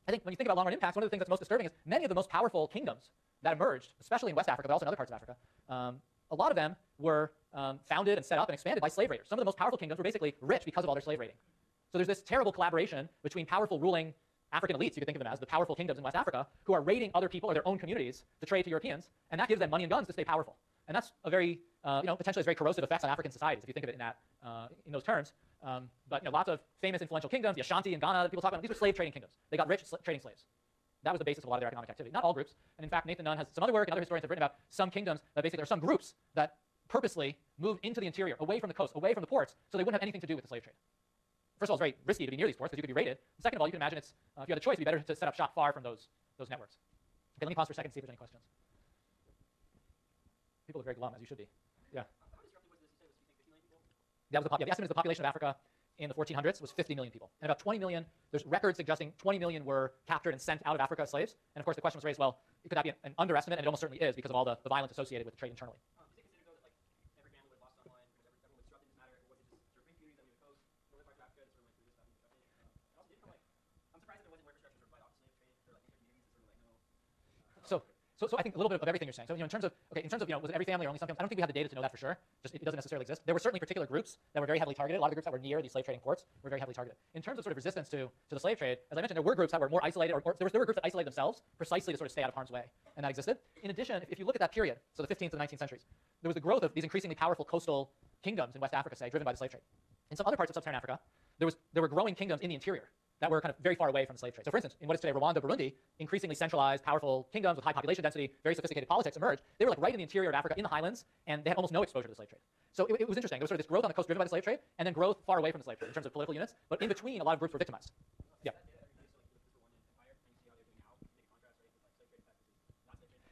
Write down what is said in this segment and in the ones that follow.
I think when you think about long-run impacts, one of the things that's most disturbing is many of the most powerful kingdoms that emerged, especially in West Africa, but also in other parts of Africa, a lot of them were founded and set up and expanded by slave raiders. Some of the most powerful kingdoms were basically rich because of all their slave raiding. So there's this terrible collaboration between powerful ruling African elites, you could think of them as, the powerful kingdoms in West Africa, who are raiding other people or their own communities to trade to Europeans, and that gives them money and guns to stay powerful. And that's a very, potentially has very corrosive effects on African societies, if you think of it in those terms. But lots of famous influential kingdoms, the Ashanti in Ghana that people talk about, these were slave trading kingdoms. They got rich trading slaves. That was the basis of a lot of their economic activity. Not all groups. And in fact, Nathan Nunn has some other work, and other historians have written about some kingdoms that basically are some groups that purposely moved into the interior, away from the coast, away from the ports, so they wouldn't have anything to do with the slave trade. First of all, it's very risky to be near these ports because you could be raided. And second of all, you can imagine it's, if you had a choice, it'd be better to set up shop far from those networks. Okay, let me pause for a second and see if there's any questions. People are very glum, as you should be. Yeah. How disruptive was this? You said it was 50 million people? The estimate is the population of Africa in the 1400s was 50 million people. And about 20 million, there's records suggesting 20 million were captured and sent out of Africa as slaves. And of course, the question was raised, well, could that be an underestimate? And it almost certainly is because of all the violence associated with the trade internally. Is it considered, though, that every family would have lost someone, everyone was disrupted, didn't matter, or was it just sort of big communities on the coast, northern part of Africa, that sort of went through this stuff and disrupted? And also, I'm surprised that there wasn't more infrastructure sort of fight off slave trade. There were communities that sort of no. So I think a little bit of everything you're saying. So in terms of was it every family or only some families? I don't think we have the data to know that for sure. Just it doesn't necessarily exist. There were certainly particular groups that were very heavily targeted. A lot of the groups that were near these slave trading ports were very heavily targeted. In terms of sort of resistance to the slave trade, as I mentioned, there were groups that were more isolated, or there were groups that isolated themselves precisely to sort of stay out of harm's way, and that existed. In addition, if you look at that period, so the 15th to the 19th centuries, there was the growth of these increasingly powerful coastal kingdoms in West Africa, say, driven by the slave trade. In some other parts of sub-Saharan Africa, there were growing kingdoms in the interior that were kind of very far away from slave trade. So for instance, in what is today Rwanda, Burundi, increasingly centralized, powerful kingdoms with high population density, very sophisticated politics emerged. They were like right in the interior of Africa, in the highlands, and they had almost no exposure to the slave trade. So it was interesting. There was sort of this growth on the coast driven by the slave trade, and then growth far away from the slave trade in terms of political units. But in between, a lot of groups were victimized. Yeah.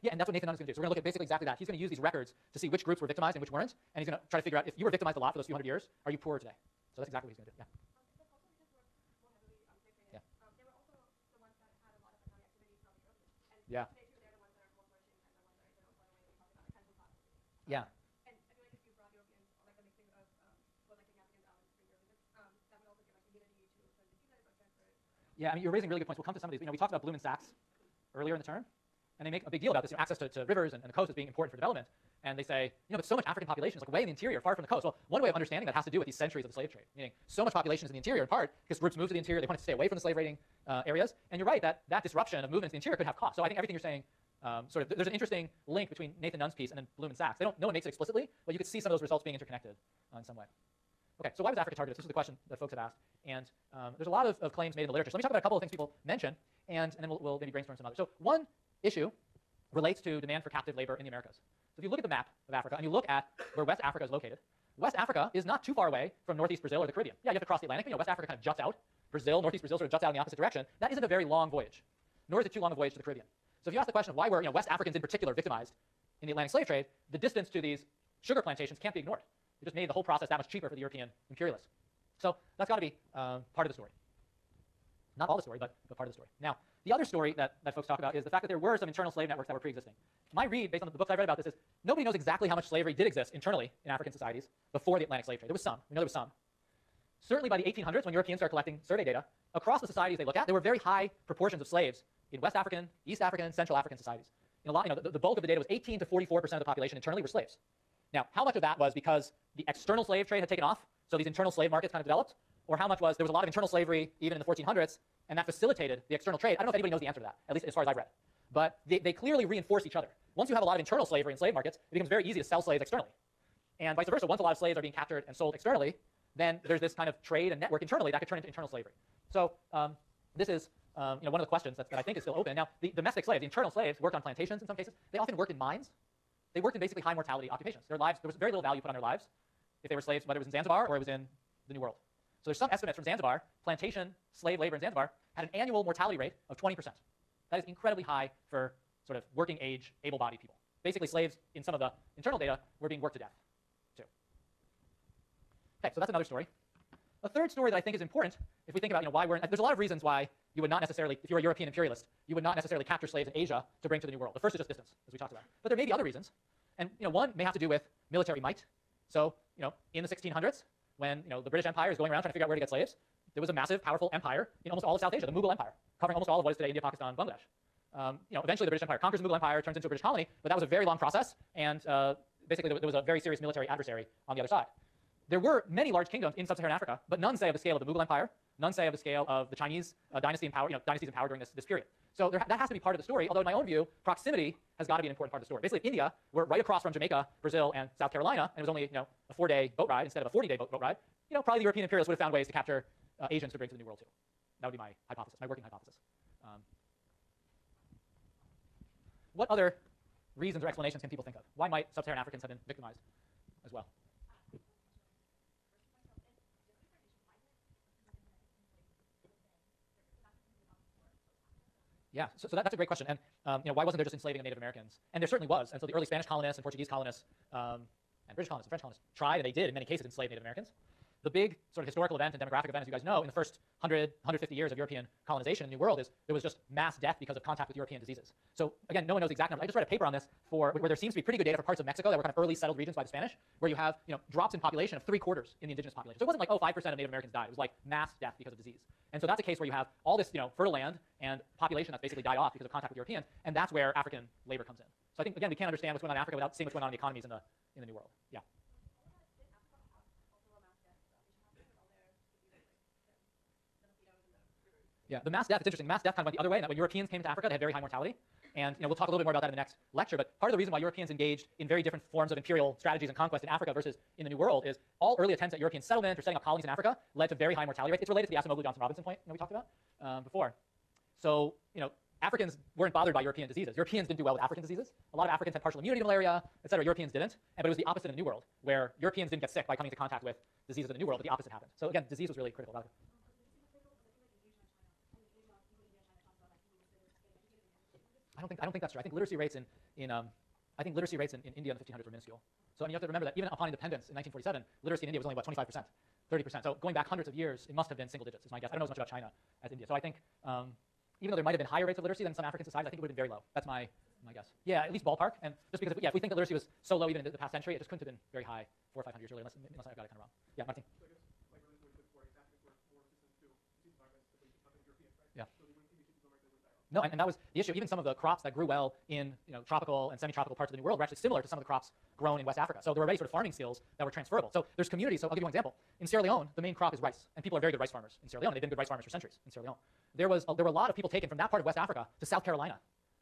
Yeah, and that's what Nathan Nunn is going to do. So we're going to look at basically exactly that. He's going to use these records to see which groups were victimized and which weren't, and he's going to try to figure out if you were victimized a lot for those few hundred years, are you poorer today? So that's exactly what he's going to do. Yeah. Yeah. Yeah. And I feel like if you brought Europeans, like a mixing of collecting Africans out and bring Europeans, that would also give like immunity to certain diseases or transfer. Yeah, I mean, you're raising really good points. We'll come to some of these. We talked about Bloom and Sachs earlier in the term, and they make a big deal about this, access to rivers and the coast as being important for development. And they say, but so much African population is like way in the interior, far from the coast. Well, one way of understanding that has to do with these centuries of the slave trade, meaning so much population is in the interior in part because groups moved to the interior, they wanted to stay away from the slave raiding areas. And you're right that disruption of movements in the interior could have cost. So I think everything you're saying, there's an interesting link between Nathan Nunn's piece and then Bloom and Sachs. No one makes it explicitly, but you could see some of those results being interconnected in some way. Okay, so why was Africa targeted? This is the question that folks have asked. And there's a lot of claims made in the literature. So let me talk about a couple of things people mention, and then we'll maybe brainstorm some others. So one issue relates to demand for captive labor in the Americas. So if you look at the map of Africa and you look at where West Africa is located, West Africa is not too far away from Northeast Brazil or the Caribbean. Yeah, you have to cross the Atlantic, but West Africa kind of juts out. Northeast Brazil sort of juts out in the opposite direction. That isn't a very long voyage, nor is it too long a voyage to the Caribbean. So if you ask the question of why were West Africans in particular victimized in the Atlantic slave trade, the distance to these sugar plantations can't be ignored. It just made the whole process that much cheaper for the European imperialists. So that's got to be part of the story. Not all the story, but part of the story. Now, the other story that folks talk about is the fact that there were some internal slave networks that were pre-existing. My read, based on the books I read about this, is nobody knows exactly how much slavery did exist internally in African societies before the Atlantic slave trade. There was some. We know there was some. Certainly by the 1800s, when Europeans started collecting survey data, across the societies they look at, there were very high proportions of slaves in West African, East African, Central African societies. In a lot, the bulk of the data was 18 to 44% of the population internally were slaves. Now, how much of that was because the external slave trade had taken off, so these internal slave markets kind of developed, or how much was there was a lot of internal slavery even in the 1400s, and that facilitated the external trade? I don't know if anybody knows the answer to that, at least as far as I've read. But they clearly reinforce each other. Once you have a lot of internal slavery in slave markets, it becomes very easy to sell slaves externally. And vice versa, once a lot of slaves are being captured and sold externally, then there's this kind of trade and network internally that could turn into internal slavery. So this is one of the questions that I think is still open. Now, the domestic slaves, the internal slaves, worked on plantations in some cases. They often worked in mines. They worked in basically high mortality occupations. Their lives, there was very little value put on their lives if they were slaves, whether it was in Zanzibar or it was in the New World. So there's some estimates from Zanzibar, plantation slave labor in Zanzibar had an annual mortality rate of 20%. That is incredibly high for sort of working age, able-bodied people. Basically, slaves in some of the internal data were being worked to death, too. Okay, so that's another story. A third story that I think is important, if we think about why there's a lot of reasons why you would not necessarily, if you're a European imperialist, you would not necessarily capture slaves in Asia to bring to the New World. The first is just distance, as we talked about. But there may be other reasons. And one may have to do with military might. So in the 1600s, when the British Empire is going around trying to figure out where to get slaves, there was a massive, powerful empire in almost all of South Asia, the Mughal Empire, covering almost all of what is today India, Pakistan, Bangladesh. Eventually the British Empire conquers the Mughal Empire, turns into a British colony, but that was a very long process, and basically there was a very serious military adversary on the other side. There were many large kingdoms in sub-Saharan Africa, but none say of the scale of the Mughal Empire, none say of the scale of the Chinese dynasty in power, dynasties in power during this period. So that has to be part of the story, although in my own view, proximity has got to be an important part of the story. Basically, if India were right across from Jamaica, Brazil, and South Carolina, and it was only a 4-day boat ride instead of a 40-day boat ride, probably the European imperialists would have found ways to capture Asians to bring to the New World too. That would be my hypothesis, my working hypothesis. What other reasons or explanations can people think of? Why might sub-Saharan Africans have been victimized as well? Yeah, so that's a great question. And why wasn't there just enslaving of Native Americans? And there certainly was. And so the early Spanish colonists and Portuguese colonists and British colonists and French colonists tried, and they did in many cases, enslave Native Americans. The big sort of historical event and demographic event, as you guys know, in the first 100, 150 years of European colonization in the New World is there was just mass death because of contact with European diseases. So again, no one knows the exact numbers. I just read a paper on this where there seems to be pretty good data for parts of Mexico that were kind of early settled regions by the Spanish, where you have drops in population of 3/4 in the indigenous population. So it wasn't like, 5% of Native Americans died. It was like mass death because of disease. And so that's a case where you have all this fertile land and population that's basically died off because of contact with Europeans, and that's where African labor comes in. So I think, again, we can't understand what's going on in Africa without seeing what's going on in the economies in the New World. Yeah. Yeah, the mass death, it's interesting. Mass death kind of went the other way, and that when Europeans came to Africa, they had very high mortality. And we'll talk a little bit more about that in the next lecture, but part of the reason why Europeans engaged in very different forms of imperial strategies and conquest in Africa versus in the New World is all early attempts at European settlement or setting up colonies in Africa led to very high mortality rates. It's related to the Acemoglu-Johnson-Robinson point we talked about before. So, Africans weren't bothered by European diseases. Europeans didn't do well with African diseases. A lot of Africans had partial immunity to malaria, et cetera. Europeans didn't. But it was the opposite in the New World, where Europeans didn't get sick by coming into contact with diseases of the New World, but the opposite happened. So again, disease was really critical. I don't think that's true. I think literacy rates in India in the 1500s were minuscule. So you have to remember that even upon independence in 1947, literacy in India was only about 25%, 30%. So going back hundreds of years, it must have been single digits, is my guess. I don't know as much about China as India. So I think even though there might have been higher rates of literacy than some African societies, I think it would have been very low. That's my guess. Yeah, at least ballpark. And just because if we think that literacy was so low even in the past century, it just couldn't have been very high 400 or 500 years earlier, unless I've got it kind of wrong. Yeah, Martin. Yeah. No, and that was the issue. Even some of the crops that grew well in tropical and semi-tropical parts of the New World were actually similar to some of the crops grown in West Africa. So there were already sort of farming skills that were transferable. So there's communities. So I'll give you one example. In Sierra Leone, the main crop is rice, and people are very good rice farmers in Sierra Leone. They've been good rice farmers for centuries in Sierra Leone. There were a lot of people taken from that part of West Africa to South Carolina,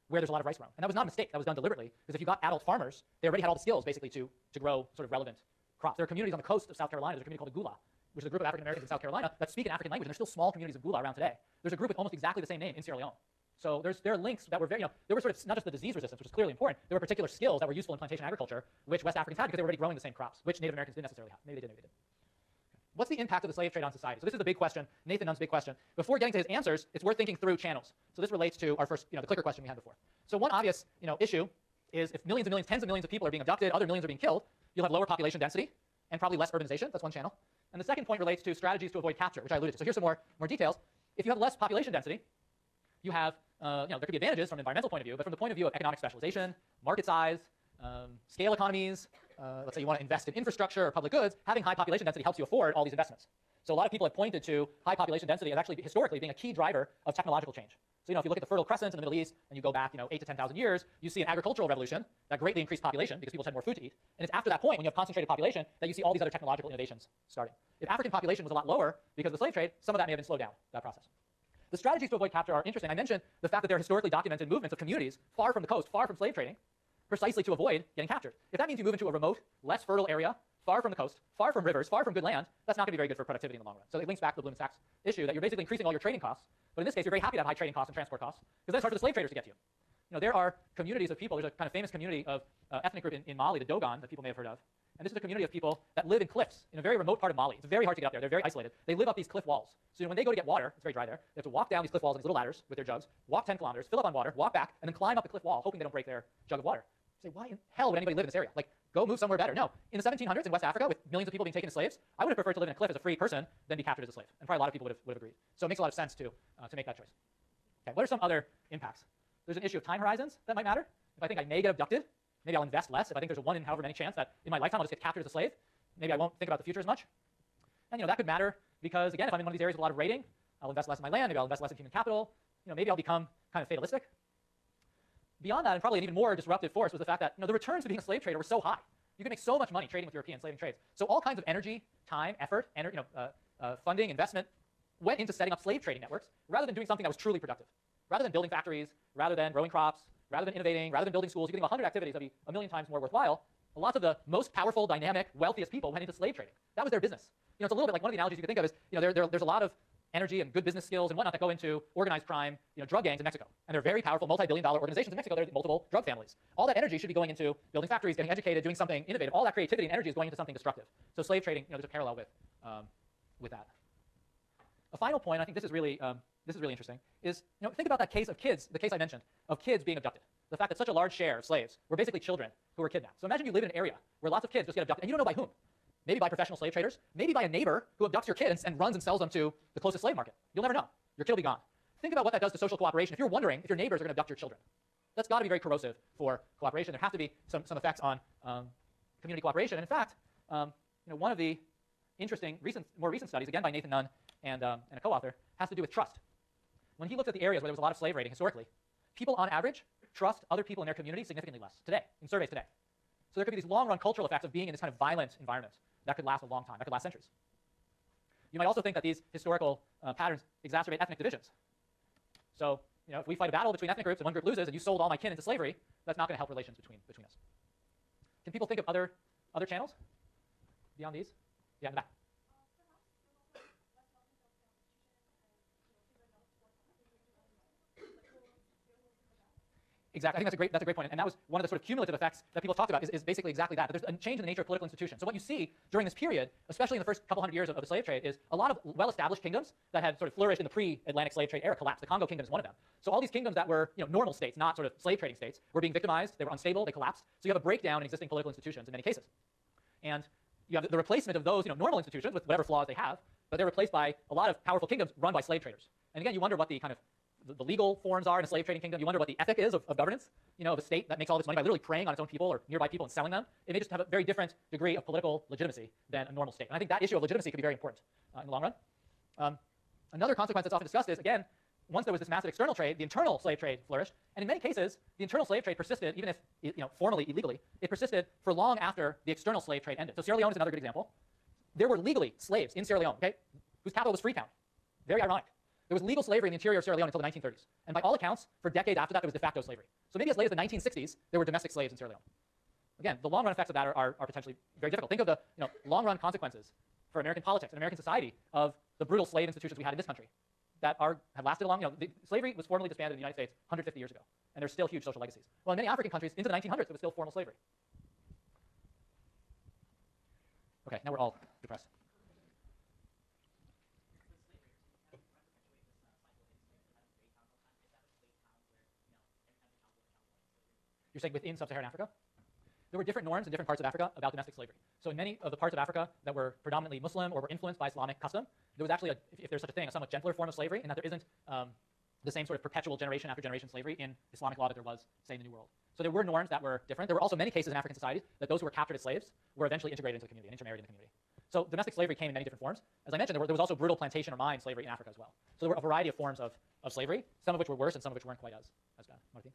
where there's a lot of rice grown. And that was not a mistake. That was done deliberately, because if you got adult farmers, they already had all the skills basically to grow sort of relevant crops. There are communities on the coast of South Carolina. There's a community called the Gula, which is a group of African Americans in South Carolina that speak an African language, and there's still small communities of Gula around today. There's a group with almost exactly the same name in Sierra Leone. So there are links that were very, there were sort of not just the disease resistance, which is clearly important. There were particular skills that were useful in plantation agriculture, which West Africans had because they were already growing the same crops, which Native Americans didn't necessarily have. Maybe they did, maybe they didn't. What's the impact of the slave trade on society? So this is the big question, Nathan Nunn's big question. Before getting to his answers, it's worth thinking through channels. So this relates to our first, the clicker question we had before. So one obvious, issue is if millions and millions, tens of millions of people are being abducted, other millions are being killed, you'll have lower population density and probably less urbanization. That's one channel. And the second point relates to strategies to avoid capture, which I alluded to. So here's some more details. If you have less population density, you have, there could be advantages from an environmental point of view, but from the point of view of economic specialization, market size, scale economies, let's say you want to invest in infrastructure or public goods, having high population density helps you afford all these investments. So a lot of people have pointed to high population density as actually historically being a key driver of technological change. So if you look at the Fertile Crescent in the Middle East and you go back 8 to 10,000 years, you see an agricultural revolution that greatly increased population because people had more food to eat. And it's after that point, when you have concentrated population, that you see all these other technological innovations starting. If African population was a lot lower because of the slave trade, some of that may have been slowed down, that process. The strategies to avoid capture are interesting. I mentioned the fact that there are historically documented movements of communities far from the coast, far from slave trading, precisely to avoid getting captured. If that means you move into a remote, less fertile area, far from the coast, far from rivers, far from good land, that's not going to be very good for productivity in the long run. So it links back to the Bloom and Sachs issue that you're basically increasing all your trading costs, but in this case, you're very happy to have high trading costs and transport costs, because then it's hard for the slave traders to get to you. There are communities of people. There's a kind of famous community of ethnic group in Mali, the Dogon, that people may have heard of. And this is a community of people that live in cliffs in a very remote part of Mali. It's very hard to get up there. They're very isolated. They live up these cliff walls. So when they go to get water, it's very dry there, they have to walk down these cliff walls on these little ladders with their jugs, walk 10 kilometers, fill up on water, walk back, and then climb up the cliff wall, hoping they don't break their jug of water. Say, why in hell would anybody live in this area? Like, go move somewhere better. No. In the 1700s in West Africa, with millions of people being taken as slaves, I would have preferred to live in a cliff as a free person than be captured as a slave. And probably a lot of people would have agreed. So it makes a lot of sense to make that choice. Okay, what are some other impacts? There's an issue of time horizons that might matter. If I think I may get abducted, maybe I'll invest less. If I think there's a 1 in however many chance that in my lifetime I'll just get captured as a slave, maybe I won't think about the future as much. And that could matter because, again, if I'm in one of these areas with a lot of rating, I'll invest less in my land, maybe I'll invest less in human capital, maybe I'll become kind of fatalistic. Beyond that, and probably an even more disruptive force, was the fact that the returns to being a slave trader were so high. You could make so much money trading with European slaving trades. So all kinds of energy, time, effort, funding, investment went into setting up slave trading networks rather than doing something that was truly productive. Rather than building factories, rather than growing crops, rather than innovating, rather than building schools, you could think of 100 activities that would be a million times more worthwhile. Lots of the most powerful, dynamic, wealthiest people went into slave trading. That was their business. It's a little bit like one of the analogies you could think of is, there's a lot of energy and good business skills and whatnot that go into organized crime, drug gangs in Mexico. And they're very powerful, multi-billion-dollar organizations in Mexico. There's multiple drug families. All that energy should be going into building factories, getting educated, doing something innovative. All that creativity and energy is going into something destructive. So slave trading, there's a parallel with that. A final point, I think this is really interesting, is think about that case of kids, the case I mentioned, of kids being abducted. The fact that such a large share of slaves were basically children who were kidnapped. So imagine you live in an area where lots of kids just get abducted, and you don't know by whom. Maybe by professional slave traders, maybe by a neighbor who abducts your kid and runs and sells them to the closest slave market. You'll never know. Your kid will be gone. Think about what that does to social cooperation. If you're wondering if your neighbors are going to abduct your children, that's got to be very corrosive for cooperation. There have to be some effects on community cooperation. And in fact, one of the interesting more recent studies, again by Nathan Nunn and a co-author, has to do with trust. When he looked at the areas where there was a lot of slave raiding historically, people on average trust other people in their community significantly less today, in surveys today. So there could be these long-run cultural effects of being in this kind of violent environment that could last a long time, that could last centuries. You might also think that these historical patterns exacerbate ethnic divisions. So, if we fight a battle between ethnic groups and one group loses and you sold all my kin into slavery, that's not going to help relations between us. Can people think of other channels beyond these? Yeah, in the back. Exactly. I think that's a great point. And that was one of the sort of cumulative effects that people talked about is basically exactly that. There's a change in the nature of political institutions. So what you see during this period, especially in the first couple hundred years of the slave trade, is a lot of well-established kingdoms that had sort of flourished in the pre-Atlantic slave trade era collapsed. The Congo kingdom is one of them. So all these kingdoms that were normal states, not sort of slave trading states, were being victimized. They were unstable. They collapsed. So you have a breakdown in existing political institutions in many cases. And you have the replacement of those normal institutions with whatever flaws they have, but they're replaced by a lot of powerful kingdoms run by slave traders. And again, you wonder what the kind of the legal forms are in a slave trading kingdom. You wonder what the ethic is of governance, of a state that makes all this money by literally preying on its own people or nearby people and selling them. It may just have a very different degree of political legitimacy than a normal state. And I think that issue of legitimacy could be very important in the long run. Another consequence that's often discussed is, again, once there was this massive external trade, the internal slave trade flourished. And in many cases, the internal slave trade persisted, even if formally illegally, it persisted for long after the external slave trade ended. So Sierra Leone is another good example. There were legally slaves in Sierra Leone, whose capital was Freetown. Very ironic. There was legal slavery in the interior of Sierra Leone until the 1930s. And by all accounts, for decades after that, there was de facto slavery. So maybe as late as the 1960s, there were domestic slaves in Sierra Leone. Again, the long-run effects of that are potentially very difficult. Think of the long-run consequences for American politics and American society of the brutal slave institutions we had in this country that have lasted a long. Slavery was formally disbanded in the United States 150 years ago, and there's still huge social legacies. Well, in many African countries, into the 1900s, there was still formal slavery. Okay, now we're all depressed. You're saying within sub-Saharan Africa? There were different norms in different parts of Africa about domestic slavery. So in many of the parts of Africa that were predominantly Muslim or were influenced by Islamic custom, there was actually, if there's such a thing, a somewhat gentler form of slavery, in that there isn't the same sort of perpetual generation after generation slavery in Islamic law that there was, say, in the New World. So there were norms that were different. There were also many cases in African societies that those who were captured as slaves were eventually integrated into the community and intermarried in the community. So domestic slavery came in many different forms. As I mentioned, there was also brutal plantation or mine slavery in Africa as well. So there were a variety of forms of slavery, some of which were worse and some of which weren't quite as bad. Martin?